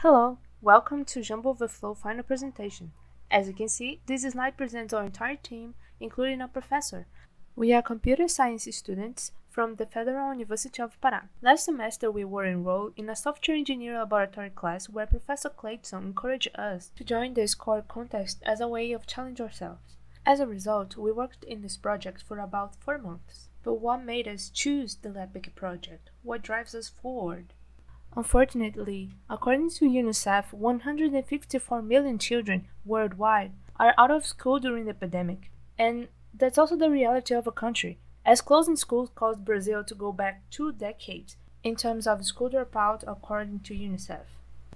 Hello, welcome to JambuOverflow final presentation. As you can see, this slide presents our entire team, including a professor. We are computer science students from the Federal University of Pará. Last semester we were enrolled in a software engineering laboratory class where Professor Clayton encouraged us to join the SCORE contest as a way of challenging ourselves. As a result, we worked in this project for about 4 months. But what made us choose the Lepic project? What drives us forward? Unfortunately, according to UNICEF, 154 million children worldwide are out of school during the pandemic. And that's also the reality of a country, as closing schools caused Brazil to go back 2 decades in terms of school dropout according to UNICEF.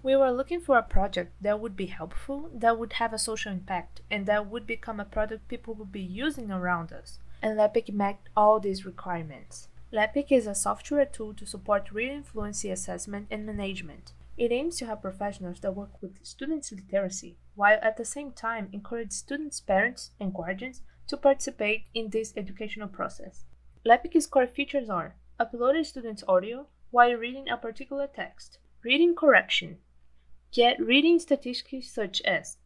We were looking for a project that would be helpful, that would have a social impact, and that would become a product people would be using around us. And Lepic met all these requirements. Lepic is a software tool to support reading fluency assessment and management. It aims to help professionals that work with students' literacy, while at the same time encourage students' parents and guardians to participate in this educational process. Lepic's core features are upload a student's audio while reading a particular text, reading correction, get reading statistics such as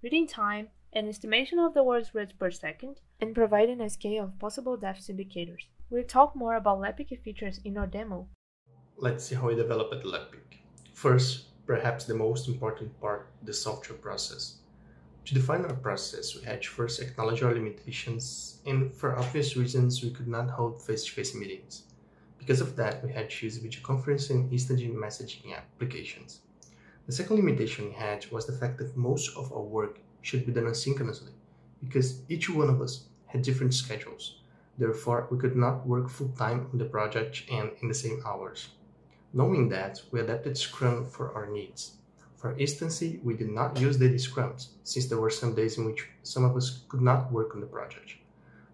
reading time, an estimation of the words read per second, and providing a scale of possible deficit indicators. We'll talk more about Lepic features in our demo. Let's see how we developed Lepic. First, perhaps the most important part, the software process. To define our process, we had to first acknowledge our limitations, and for obvious reasons, we could not hold face-to-face meetings. Because of that, we had to use video conferencing and instant messaging applications. The second limitation we had was the fact that most of our work should be done asynchronously, because each one of us had different schedules. Therefore, we could not work full-time on the project and in the same hours. Knowing that, we adapted Scrum for our needs. For instance, we did not use daily Scrums, since there were some days in which some of us could not work on the project.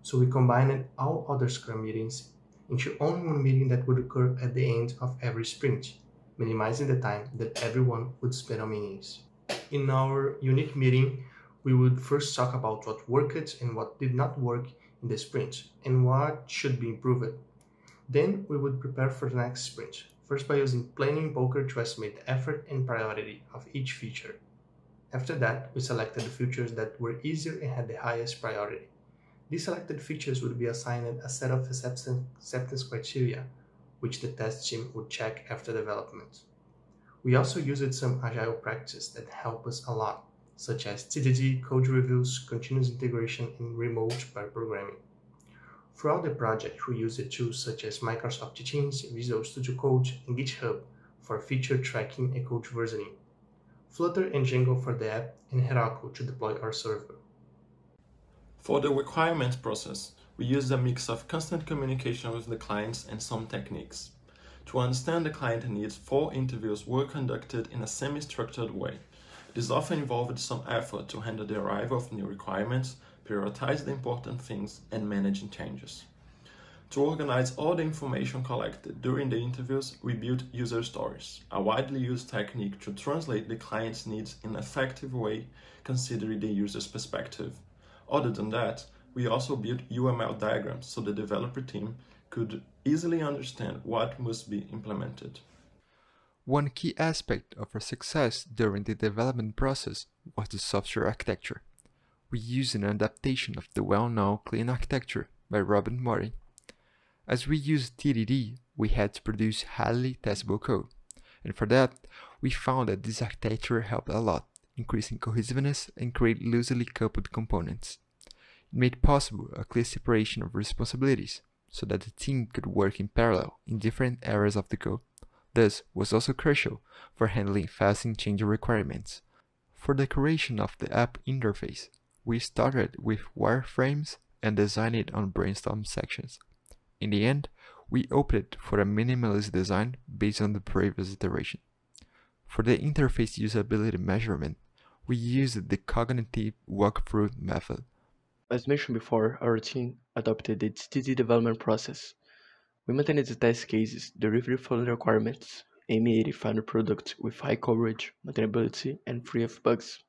So we combined all other Scrum meetings into only one meeting that would occur at the end of every sprint, minimizing the time that everyone would spend on meetings. In our unique meeting, we would first talk about what worked and what did not work in the sprint, and what should be improved. Then we would prepare for the next sprint, first by using planning poker to estimate the effort and priority of each feature. After that, we selected the features that were easier and had the highest priority. These selected features would be assigned a set of acceptance criteria, which the test team would check after development. We also used some agile practices that help us a lot, such as TDD, code reviews, continuous integration, and remote pair programming. Throughout the project, we used tools such as Microsoft Teams, Visual Studio Code, and GitHub for feature tracking and code versioning, Flutter and Django for the app, and Heroku to deploy our server. For the requirements process, we used a mix of constant communication with the clients and some techniques. To understand the client needs, 4 interviews were conducted in a semi-structured way. This often involved some effort to handle the arrival of new requirements, prioritize the important things, and managing changes. To organize all the information collected during the interviews, we built user stories, a widely used technique to translate the client's needs in an effective way, considering the user's perspective. Other than that, we also built UML diagrams so the developer team could easily understand what must be implemented. One key aspect of our success during the development process was the software architecture. We used an adaptation of the well-known Clean architecture by Robert Morey. As we used TDD, we had to produce highly testable code, and for that, we found that this architecture helped a lot, increasing cohesiveness and create loosely coupled components. It made possible a clear separation of responsibilities, so that the team could work in parallel in different areas of the code. This was also crucial for handling fast and changing requirements. For the creation of the app interface, we started with wireframes and designed it on brainstorm sections. In the end, we opted for a minimalist design based on the previous iteration. For the interface usability measurement, we used the cognitive walkthrough method. As mentioned before, our team adopted the TDD development process. We maintained the test cases, derived from the requirements, aiming at a final product with high coverage, maintainability, and free of bugs.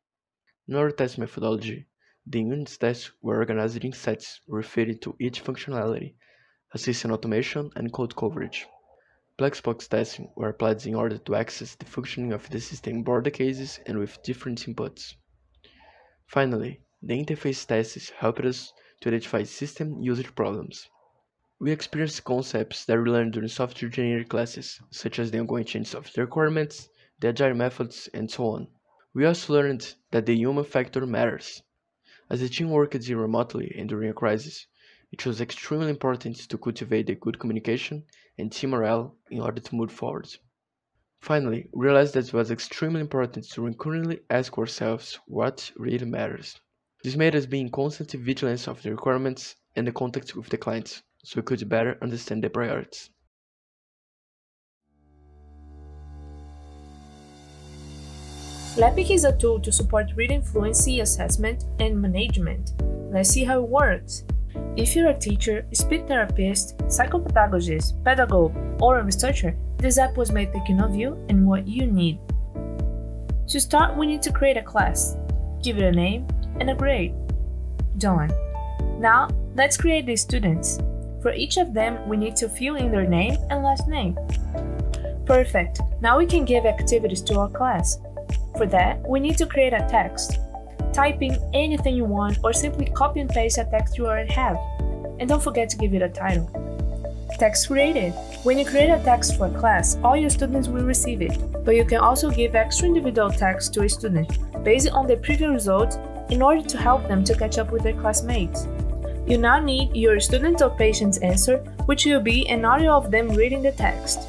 In our test methodology, the unit tests were organized in sets referring to each functionality, assisting automation and code coverage. Black box testing were applied in order to access the functioning of the system in border cases and with different inputs. Finally, the interface tests helped us to identify system usage problems. We experienced concepts that we learned during software engineering classes, such as the ongoing changes of the requirements, the agile methods, and so on. We also learned that the human factor matters. As the team worked remotely and during a crisis, it was extremely important to cultivate a good communication and team morale in order to move forward. Finally, we realized that it was extremely important to recurrently ask ourselves what really matters. This made us be in constant vigilance of the requirements and the contact with the clients, so we could better understand the priorities. Lepic is a tool to support reading fluency assessment and management. Let's see how it works. If you're a teacher, speech therapist, psychopedagogist, pedagogue, or a researcher, this app was made thinking of you and what you need. To start, we need to create a class, give it a name, and a grade. Done. Now, let's create the students. For each of them, we need to fill in their name and last name. Perfect. Now we can give activities to our class. For that, we need to create a text. Type in anything you want or simply copy and paste a text you already have. And don't forget to give it a title. Text created. When you create a text for a class, all your students will receive it, but you can also give extra individual text to a student based on their previous results in order to help them to catch up with their classmates. You now need your student or patient's answer, which will be an audio of them reading the text.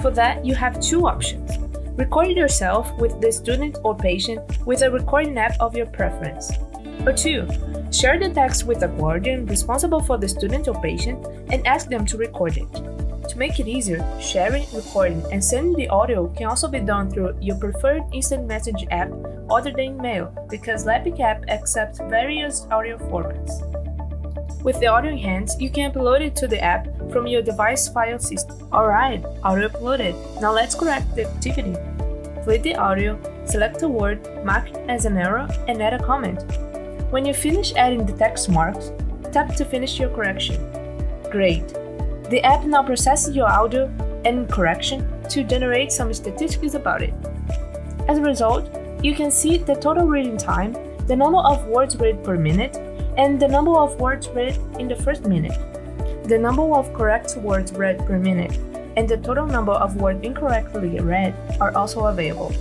For that, you have two options. Record it yourself with the student or patient with a recording app of your preference. Or 2. Share the text with a guardian responsible for the student or patient and ask them to record it. To make it easier, sharing, recording, and sending the audio can also be done through your preferred instant message app other than Melo, because Lepic app accepts various audio formats. With the audio in hand, you can upload it to the app from your device file system. Alright, audio uploaded. Now let's correct the activity. Play the audio, select a word, mark it as an error, and add a comment. When you finish adding the text marks, tap to finish your correction. Great! The app now processes your audio and correction to generate some statistics about it. As a result, you can see the total reading time, the number of words read per minute, and the number of words read in the first minute. The number of correct words read per minute and the total number of words incorrectly read are also available.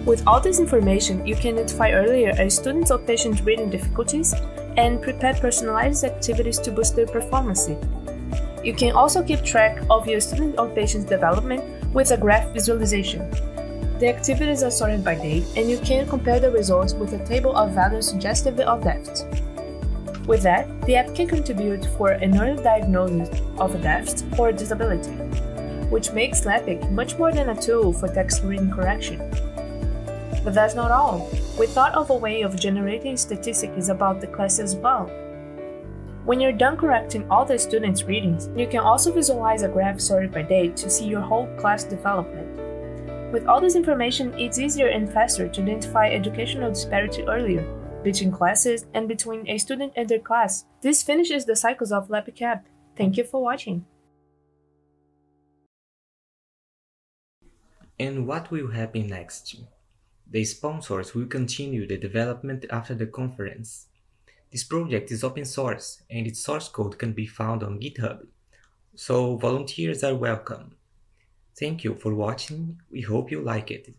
With all this information, you can identify earlier a student's or patient's reading difficulties and prepare personalized activities to boost their performance. You can also keep track of your student or patient's development with a graph visualization. The activities are sorted by date, and you can compare the results with a table of values suggestive of depth. With that, the app can contribute for an early diagnosis of a deficit or disability, which makes Lepic much more than a tool for text reading correction. But that's not all. We thought of a way of generating statistics about the class as well. When you're done correcting all the students' readings, you can also visualize a graph sorted by date to see your whole class development. With all this information, it's easier and faster to identify educational disparity earlier, between classes and between a student and their class. This finishes the cycles of Lepic app. Thank you for watching. And what will happen next? The sponsors will continue the development after the conference. This project is open source and its source code can be found on GitHub, so volunteers are welcome. Thank you for watching, we hope you like it.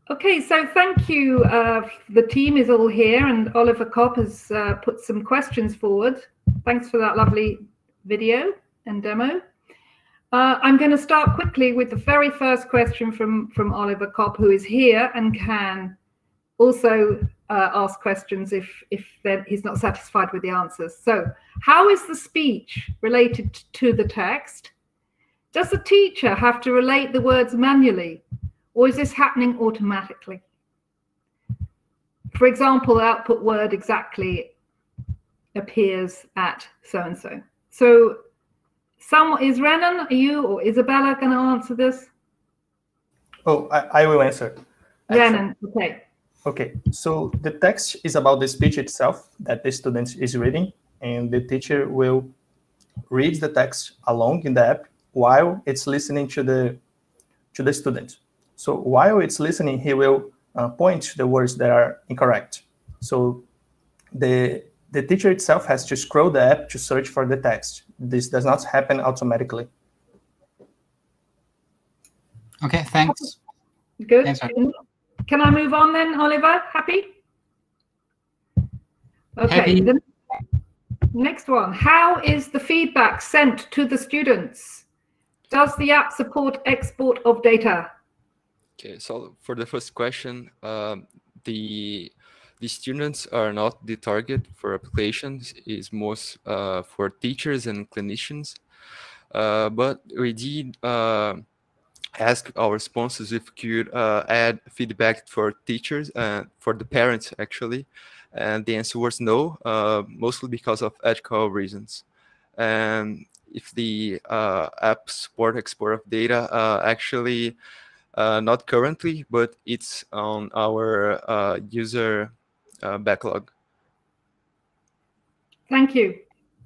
Okay, so thank you. The team is all here and Oliver Kopp has put some questions forward. Thanks for that lovely video and demo. I'm going to start quickly with the very first question from Oliver Kopp, who is here and can also ask questions if he's not satisfied with the answers. So, how is the speech related to the text? Does the teacher have to relate the words manually, or is this happening automatically? For example, the output word exactly appears at so-and-so. So, is Renan, are you or Isabela going to answer this? Oh, I will answer. Renan, okay. Okay, so the text is about the speech itself that the student is reading, and the teacher will reads the text along in the app while it's listening to the student. So while it's listening, he will point to the words that are incorrect. So the teacher itself has to scroll the app to search for the text. This does not happen automatically. Okay, thanks. Good. Thanks. Can I move on then, Oliver? Happy? Okay. Happy. The next one. How is the feedback sent to the students? Does the app support export of data? Okay, so for the first question, the students are not the target for applications. It's most for teachers and clinicians. But we did ask our sponsors if we could add feedback for teachers and for the parents, actually. And the answer was no, mostly because of ethical reasons. And if the app support export of data, actually not currently, but it's on our user backlog. Thank you.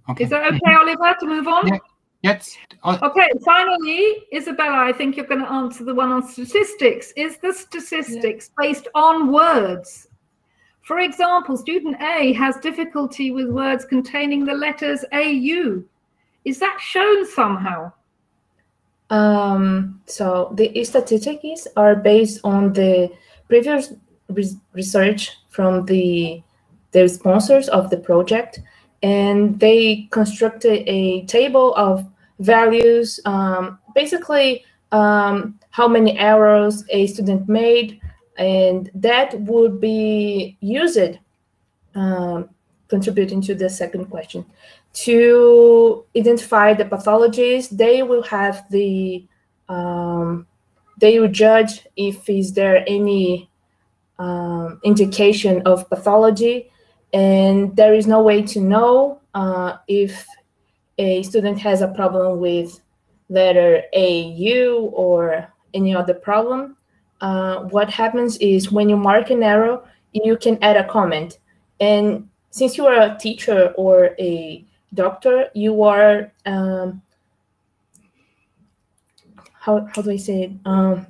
Okay. Is that okay, Oliver, to move on? Yeah. Yes. Okay, finally, Isabella, I think you're going to answer the one on statistics. Is the statistics based on words? For example, student A has difficulty with words containing the letters AU. Is that shown somehow? So the statistics are based on the previous research from the sponsors of the project, and they constructed a table of values, basically how many errors a student made, and that would be used, contributing to the second question, to identify the pathologies. They will have the, they will judge if is there any indication of pathology, and there is no way to know if a student has a problem with letter AU or any other problem. What happens is when you mark an error, you can add a comment. And since you are a teacher or a doctor, you are, how do I say it?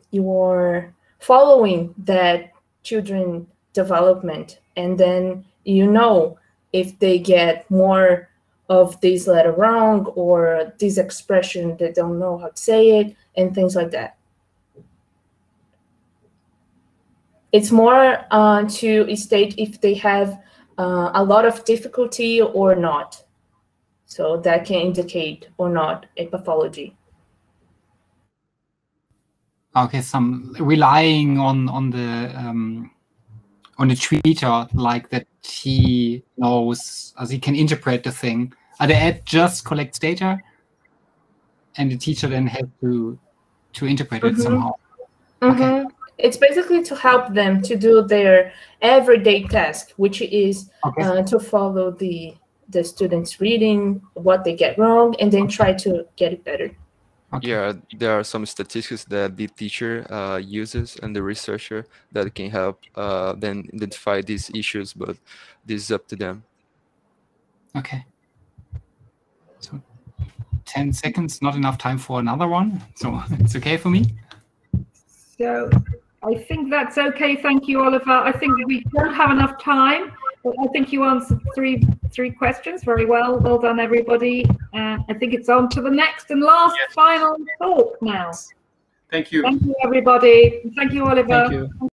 You are following that children development, and then you know if they get more of this letter wrong or this expression, they don't know how to say it, and things like that. It's more to state if they have a lot of difficulty or not. So that can indicate or not a pathology. Okay, some relying on the tweeter, like that he knows, as he can interpret the thing. The app just collects data, and the teacher then has to interpret it somehow. Okay. It's basically to help them to do their everyday task, which is to follow the students' reading, what they get wrong, and then try to get it better. Okay. Yeah, there are some statistics that the teacher uses and the researcher that can help then identify these issues, but this is up to them. Okay. So 10 seconds, not enough time for another one, so it's okay for me. So I think that's okay. Thank you, Oliver. I think we don't have enough time, but I think you answered three questions very well. Well done, everybody. I think it's on to the next and last final talk now. Thank you. Thank you, everybody. Thank you, Oliver. Thank you.